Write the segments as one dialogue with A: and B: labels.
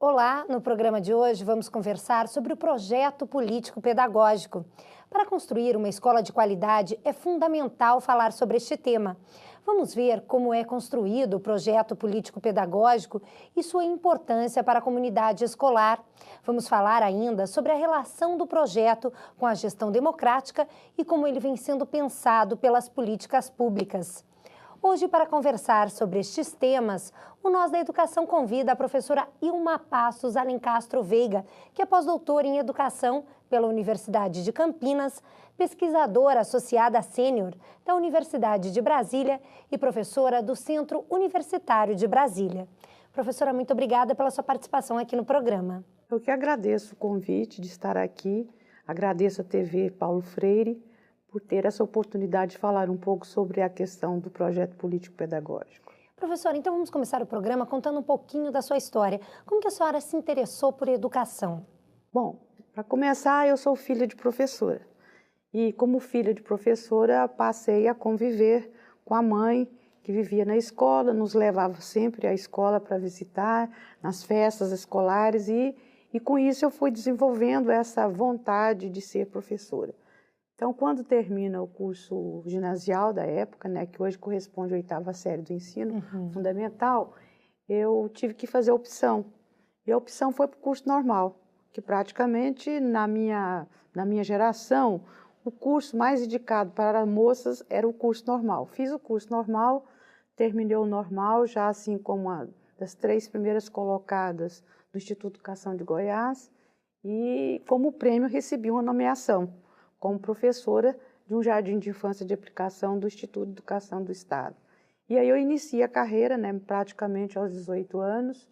A: Olá, no programa de hoje vamos conversar sobre o projeto político-pedagógico. Para construir uma escola de qualidade é fundamental falar sobre este tema. Vamos ver como é construído o projeto político-pedagógico e sua importância para a comunidade escolar. Vamos falar ainda sobre a relação do projeto com a gestão democrática e como ele vem sendo pensado pelas políticas públicas. Hoje, para conversar sobre estes temas, o Nós da Educação convida a professora Ilma Passos Alencastro Veiga, que é pós-doutora em Educação pela Universidade de Campinas, pesquisadora associada sênior da Universidade de Brasília e professora do Centro Universitário de Brasília. Professora, muito obrigada pela sua participação aqui no programa.
B: Eu que agradeço o convite de estar aqui, agradeço a TV Paulo Freire, por ter essa oportunidade de falar um pouco sobre a questão do projeto político-pedagógico.
A: Professora, então vamos começar o programa contando um pouquinho da sua história. Como que a senhora se interessou por educação?
B: Bom, para começar, eu sou filha de professora. E como filha de professora, passei a conviver com a mãe, que vivia na escola, nos levava sempre à escola para visitar, nas festas escolares, e com isso eu fui desenvolvendo essa vontade de ser professora. Então, quando termina o curso ginasial da época, né, que hoje corresponde à 8ª série do ensino fundamental, eu tive que fazer a opção. E a opção foi para o curso normal, que praticamente na minha geração, o curso mais indicado para moças era o curso normal. Fiz o curso normal, terminei o normal, já assim como uma das 3 primeiras colocadas do Instituto de Educação de Goiás, e como prêmio recebi uma nomeação como professora de um jardim de infância de aplicação do Instituto de Educação do Estado. E aí eu iniciei a carreira, né, praticamente aos 18 anos,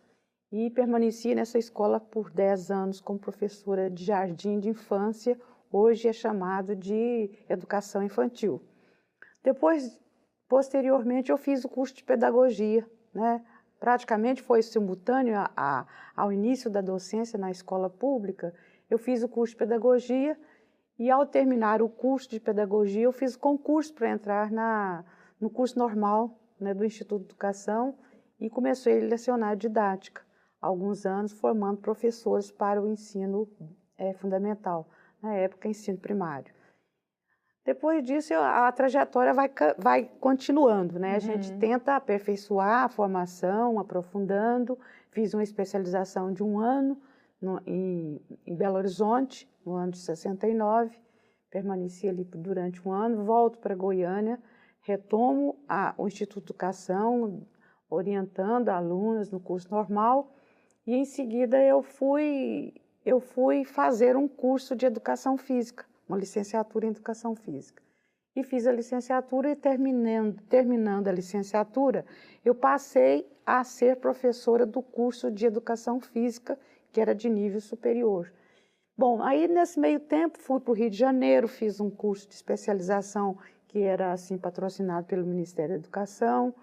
B: e permaneci nessa escola por 10 anos como professora de jardim de infância, hoje é chamado de educação infantil. Depois, posteriormente, eu fiz o curso de pedagogia, né? Praticamente foi simultâneo ao início da docência na escola pública, eu fiz o curso de pedagogia. E ao terminar o curso de pedagogia, eu fiz concurso para entrar no curso normal, né, do Instituto de Educação e comecei a lecionar didática, há alguns anos formando professores para o ensino fundamental, na época ensino primário. Depois disso, a trajetória vai continuando, né? A gente tenta aperfeiçoar a formação, aprofundando, fiz uma especialização de 1 ano em Belo Horizonte, no ano de 69, permaneci ali durante 1 ano, volto para Goiânia, retomo o Instituto de Educação, orientando alunos no curso normal, e em seguida eu fui fazer um curso de Educação Física, uma licenciatura em Educação Física. E fiz a licenciatura e terminando a licenciatura, eu passei a ser professora do curso de Educação Física, que era de nível superior. Bom, aí nesse meio tempo fui para o Rio de Janeiro, fiz um curso de especialização que era assim patrocinado pelo Ministério da Educação,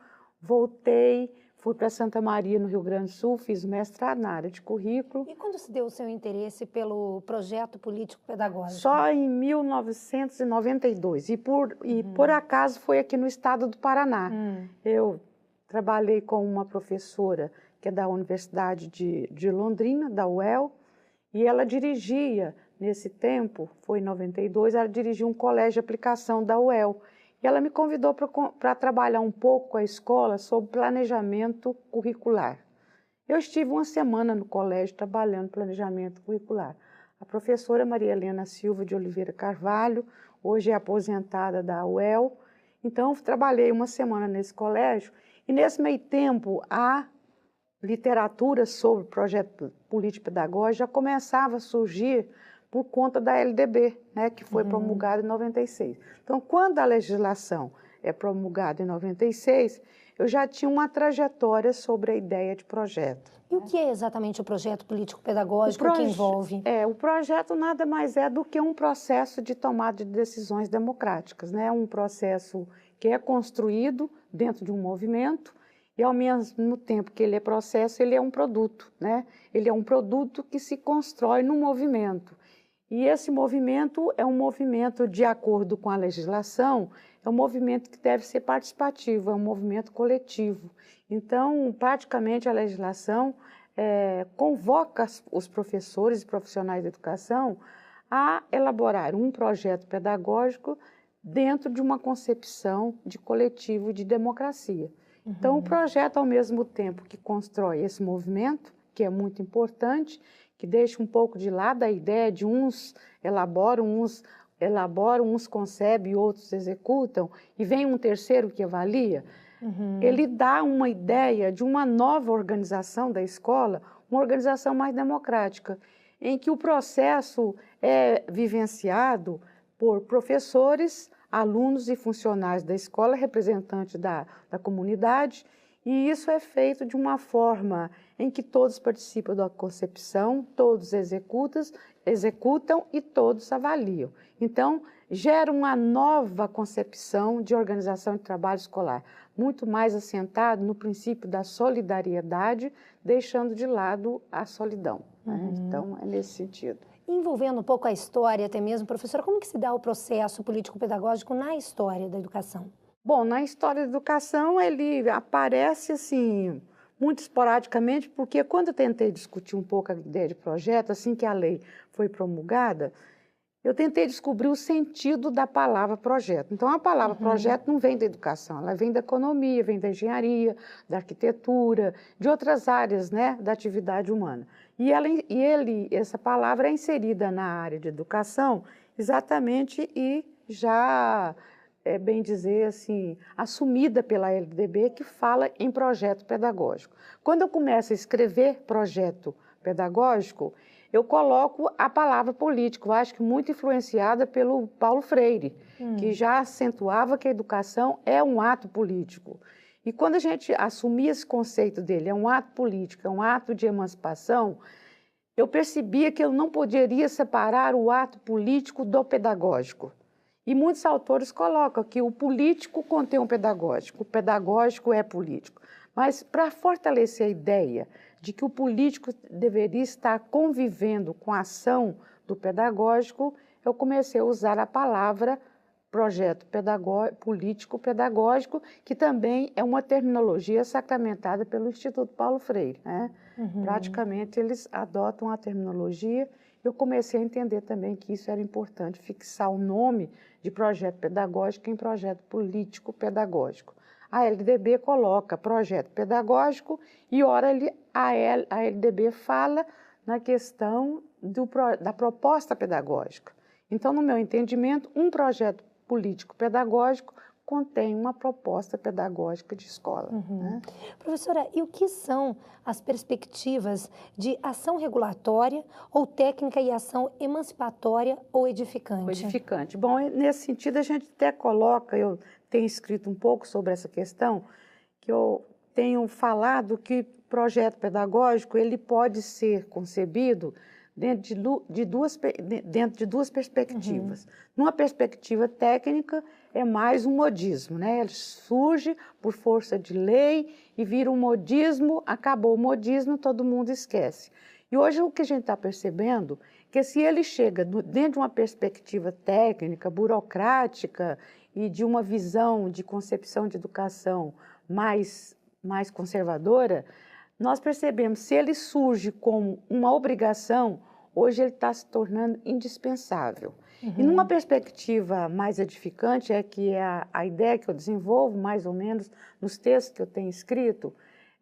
B: voltei, fui para Santa Maria, no Rio Grande do Sul, fiz mestrado na área de currículo.
A: E quando se deu o seu interesse pelo projeto político-pedagógico?
B: Só em 1992, e por acaso foi aqui no estado do Paraná. Eu trabalhei com uma professora que é da Universidade de Londrina, da UEL, e ela dirigia, nesse tempo, foi em 92, ela dirigia um colégio de aplicação da UEL. E ela me convidou para trabalhar um pouco com a escola sobre planejamento curricular. Eu estive 1 semana no colégio trabalhando planejamento curricular. A professora Maria Helena Silva de Oliveira Carvalho, hoje é aposentada da UEL, então trabalhei 1 semana nesse colégio, e nesse meio tempo a literatura sobre projeto político-pedagógico já começava a surgir por conta da LDB, né, que foi promulgada em 96. Então, quando a legislação é promulgada em 96, eu já tinha uma trajetória sobre a ideia de projeto.
A: E o que é exatamente o projeto político-pedagógico que envolve?
B: O projeto nada mais é do que um processo de tomada de decisões democráticas, né? Um processo que é construído dentro de um movimento, e ao mesmo tempo que ele é processo, ele é um produto, né? Ele é um produto que se constrói num movimento. E esse movimento é um movimento de acordo com a legislação, é um movimento que deve ser participativo, é um movimento coletivo. Então, praticamente a legislação convoca os professores e profissionais da educação a elaborar um projeto pedagógico dentro de uma concepção de coletivo de democracia. Então, o projeto, ao mesmo tempo que constrói esse movimento, que é muito importante, que deixa um pouco de lado a ideia de uns elaboram, uns concebem e outros executam, e vem um terceiro que avalia, ele dá uma ideia de uma nova organização da escola, uma organização mais democrática, em que o processo é vivenciado por professores, alunos e funcionários da escola, representantes da comunidade, e isso é feito de uma forma em que todos participam da concepção, todos executam e todos avaliam. Então, gera uma nova concepção de organização de trabalho escolar, muito mais assentado no princípio da solidariedade, deixando de lado a solidão. Né? Então, é nesse sentido.
A: Envolvendo um pouco a história até mesmo, professora, como que se dá o processo político-pedagógico na história da educação?
B: Bom, na história da educação ele aparece assim muito esporadicamente, porque quando eu tentei discutir um pouco a ideia de projeto, assim que a lei foi promulgada, eu tentei descobrir o sentido da palavra projeto. Então, a palavra projeto não vem da educação, ela vem da economia, vem da engenharia, da arquitetura, de outras áreas, né, da atividade humana. E essa palavra é inserida na área de educação exatamente e já, bem dizer assim, assumida pela LDB, que fala em projeto pedagógico. Quando eu começo a escrever projeto pedagógico, eu coloco a palavra político, eu acho que muito influenciada pelo Paulo Freire, que já acentuava que a educação é um ato político. E quando a gente assumia esse conceito dele, é um ato político, é um ato de emancipação, eu percebia que eu não poderia separar o ato político do pedagógico. E muitos autores colocam que o político contém o pedagógico é político. Mas para fortalecer a ideia de que o político deveria estar convivendo com a ação do pedagógico, eu comecei a usar a palavra projeto político-pedagógico, que também é uma terminologia sacramentada pelo Instituto Paulo Freire. Né? Praticamente eles adotam a terminologia. Eu comecei a entender também que isso era importante, fixar o nome de projeto pedagógico em projeto político-pedagógico. A LDB coloca projeto pedagógico e, ora, a LDB fala na questão da proposta pedagógica. Então, no meu entendimento, um projeto político-pedagógico contém uma proposta pedagógica de escola. Né?
A: Professora, e o que são as perspectivas de ação regulatória ou técnica e ação emancipatória ou edificante?
B: Edificante. Bom, nesse sentido a gente até coloca, eu tenho escrito um pouco sobre essa questão, que eu tenho falado que projeto pedagógico ele pode ser concebido dentro de duas perspectivas. Numa perspectiva técnica, é mais um modismo, né? Ele surge por força de lei e vira um modismo, acabou o modismo, todo mundo esquece. E hoje o que a gente está percebendo é que se ele chega dentro de uma perspectiva técnica, burocrática e de uma visão de concepção de educação mais conservadora, nós percebemos, se ele surge como uma obrigação, hoje ele está se tornando indispensável. E numa perspectiva mais edificante, que é a ideia que eu desenvolvo, mais ou menos, nos textos que eu tenho escrito,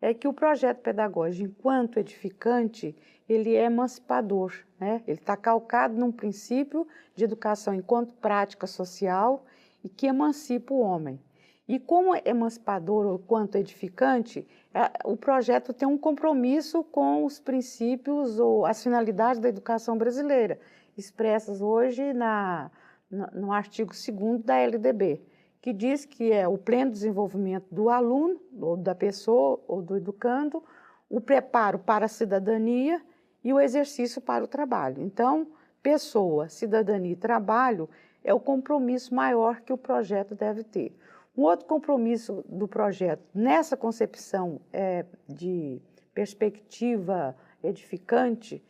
B: é que o projeto pedagógico, enquanto edificante, ele é emancipador. Né? Ele está calcado num princípio de educação enquanto prática social e que emancipa o homem. E como emancipador ou quanto edificante, o projeto tem um compromisso com os princípios ou as finalidades da educação brasileira, expressas hoje no artigo 2º da LDB, que diz que é o pleno desenvolvimento do aluno, ou da pessoa, ou do educando, o preparo para a cidadania e o exercício para o trabalho. Então, pessoa, cidadania e trabalho é o compromisso maior que o projeto deve ter. Um outro compromisso do projeto, nessa concepção de perspectiva edificante,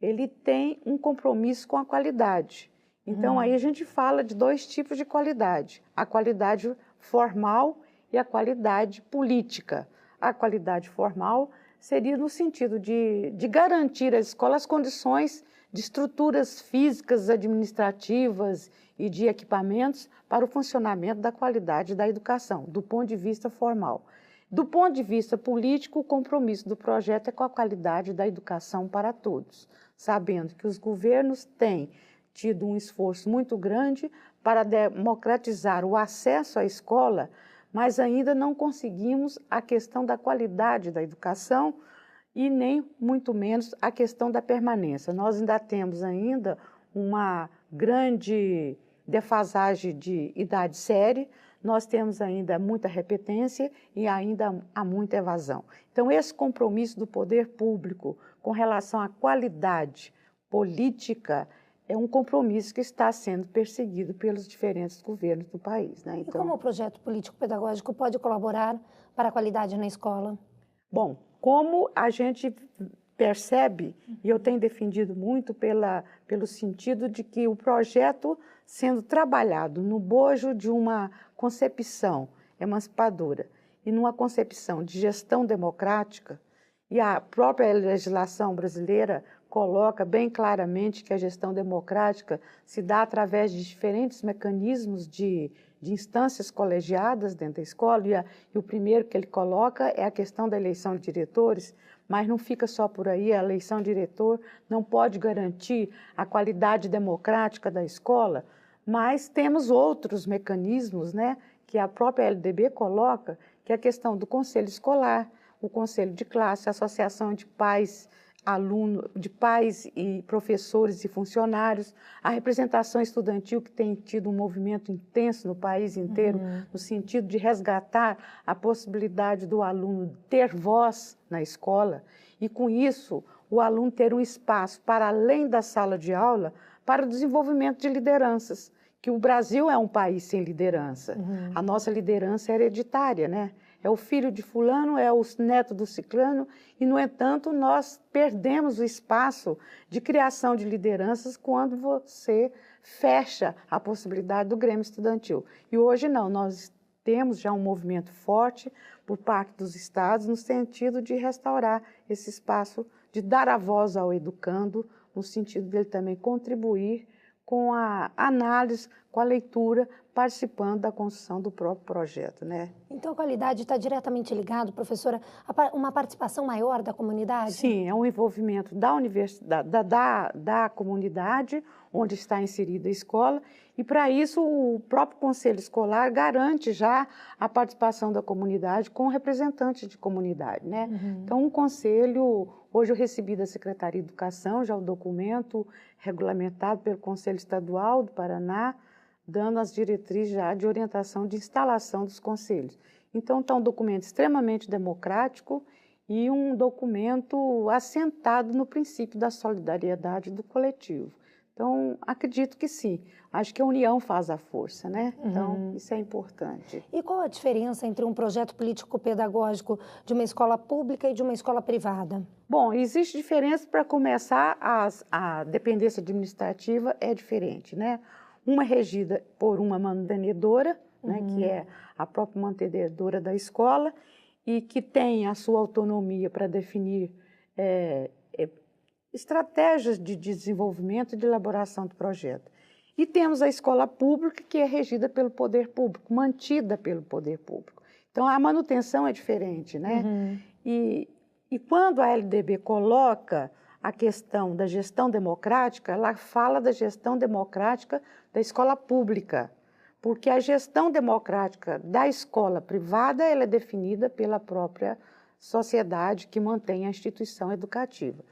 B: ele tem um compromisso com a qualidade. Então, aí a gente fala de dois tipos de qualidade, a qualidade formal e a qualidade política. A qualidade formal seria no sentido de garantir às escolas as condições de estruturas físicas, administrativas e de equipamentos para o funcionamento da qualidade da educação, do ponto de vista formal. Do ponto de vista político, o compromisso do projeto é com a qualidade da educação para todos, sabendo que os governos têm tido um esforço muito grande para democratizar o acesso à escola, mas ainda não conseguimos a questão da qualidade da educação e nem muito menos a questão da permanência. Nós ainda temos ainda uma grande defasagem de idade série, nós temos ainda muita repetência e ainda há muita evasão. Então, esse compromisso do poder público com relação à qualidade política é um compromisso que está sendo perseguido pelos diferentes governos do país, né?
A: Então, e como o projeto político-pedagógico pode colaborar para a qualidade na escola?
B: Bom, como a gente percebe, e eu tenho defendido muito pelo sentido de que o projeto sendo trabalhado no bojo de uma concepção emancipadora e numa concepção de gestão democrática, e a própria legislação brasileira coloca bem claramente que a gestão democrática se dá através de diferentes mecanismos de instâncias colegiadas dentro da escola, e o primeiro que ele coloca é a questão da eleição de diretores, mas não fica só por aí, a eleição de diretor não pode garantir a qualidade democrática da escola, mas temos outros mecanismos, né, que a própria LDB coloca, que é a questão do conselho escolar, o conselho de classe, a associação de pais, de pais e professores e funcionários, a representação estudantil que tem tido um movimento intenso no país inteiro, no sentido de resgatar a possibilidade do aluno ter voz na escola e, com isso, o aluno ter um espaço para além da sala de aula para o desenvolvimento de lideranças, que o Brasil é um país sem liderança. A nossa liderança é hereditária, né? É o filho de fulano, é o neto do ciclano, e, no entanto, nós perdemos o espaço de criação de lideranças quando você fecha a possibilidade do Grêmio Estudantil. E hoje não, nós temos já um movimento forte por parte dos estados no sentido de restaurar esse espaço, de dar a voz ao educando, no sentido de ele também contribuir com a análise, com a leitura, participando da construção do próprio projeto, né?
A: Então, a qualidade está diretamente ligada, professora, a uma participação maior da comunidade?
B: Sim, é um envolvimento da universidade, da comunidade, onde está inserida a escola, e para isso o próprio conselho escolar garante já a participação da comunidade com representantes de comunidade, né? Então, um conselho, hoje eu recebi da Secretaria de Educação já o documento regulamentado pelo Conselho Estadual do Paraná, dando as diretrizes já de orientação de instalação dos conselhos. Então, está um documento extremamente democrático e um documento assentado no princípio da solidariedade do coletivo. Então, acredito que sim. Acho que a união faz a força, né? Então, isso é importante.
A: E qual a diferença entre um projeto político-pedagógico de uma escola pública e de uma escola privada?
B: Bom, existe diferença. Para começar, a dependência administrativa é diferente, né? Uma é regida por uma mantenedora, né, que é a própria mantenedora da escola, e que tem a sua autonomia para definir estratégias de desenvolvimento e de elaboração do projeto. E temos a escola pública, que é regida pelo poder público, mantida pelo poder público. Então, a manutenção é diferente, né? E quando a LDB coloca a questão da gestão democrática, ela fala da gestão democrática da escola pública, porque a gestão democrática da escola privada ela é definida pela própria sociedade que mantém a instituição educativa.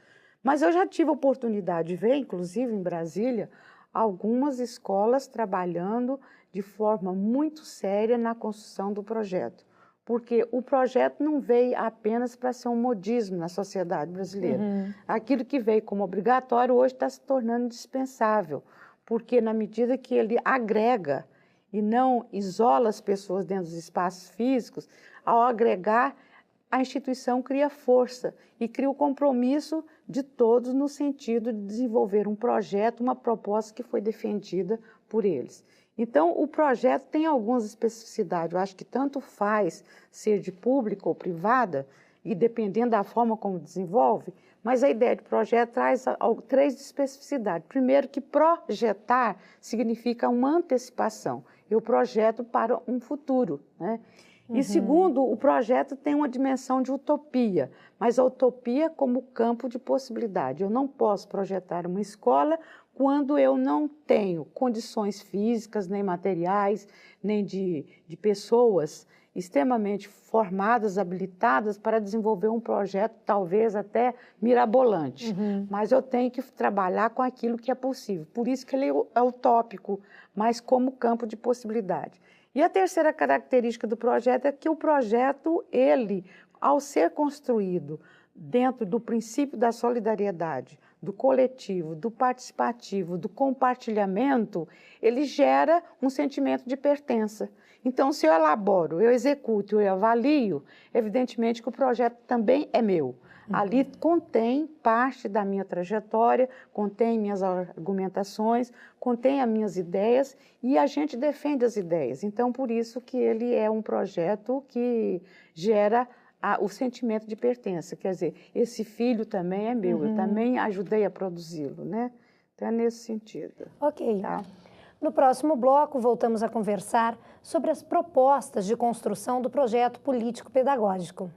B: Mas eu já tive a oportunidade de ver, inclusive em Brasília, algumas escolas trabalhando de forma muito séria na construção do projeto, porque o projeto não veio apenas para ser um modismo na sociedade brasileira. Aquilo que veio como obrigatório hoje está se tornando indispensável, porque na medida que ele agrega e não isola as pessoas dentro dos espaços físicos, ao agregar, a instituição cria força e cria o compromisso de todos no sentido de desenvolver um projeto, uma proposta que foi defendida por eles. Então, o projeto tem algumas especificidades. Eu acho que tanto faz ser de pública ou privada, e dependendo da forma como desenvolve, mas a ideia de projeto traz 3 especificidades. Primeiro, que projetar significa uma antecipação. Eu projeto para um futuro, né? E segundo, o projeto tem uma dimensão de utopia, mas a utopia como campo de possibilidade. Eu não posso projetar uma escola quando eu não tenho condições físicas, nem materiais, nem de pessoas extremamente formadas, habilitadas para desenvolver um projeto talvez até mirabolante. Mas eu tenho que trabalhar com aquilo que é possível. Por isso que ele é utópico, mas como campo de possibilidade. E a terceira característica do projeto é que o projeto, ele, ao ser construído dentro do princípio da solidariedade, do coletivo, do participativo, do compartilhamento, ele gera um sentimento de pertença. Então, se eu elaboro, eu executo, eu avalio, evidentemente que o projeto também é meu. Ali contém parte da minha trajetória, contém minhas argumentações, contém as minhas ideias e a gente defende as ideias. Então, por isso que ele é um projeto que gera o sentimento de pertença. Quer dizer, esse filho também é meu, eu também ajudei a produzi-lo, né? Então, é nesse sentido.
A: Ok.
B: Tá?
A: No próximo bloco, voltamos a conversar sobre as propostas de construção do projeto político-pedagógico.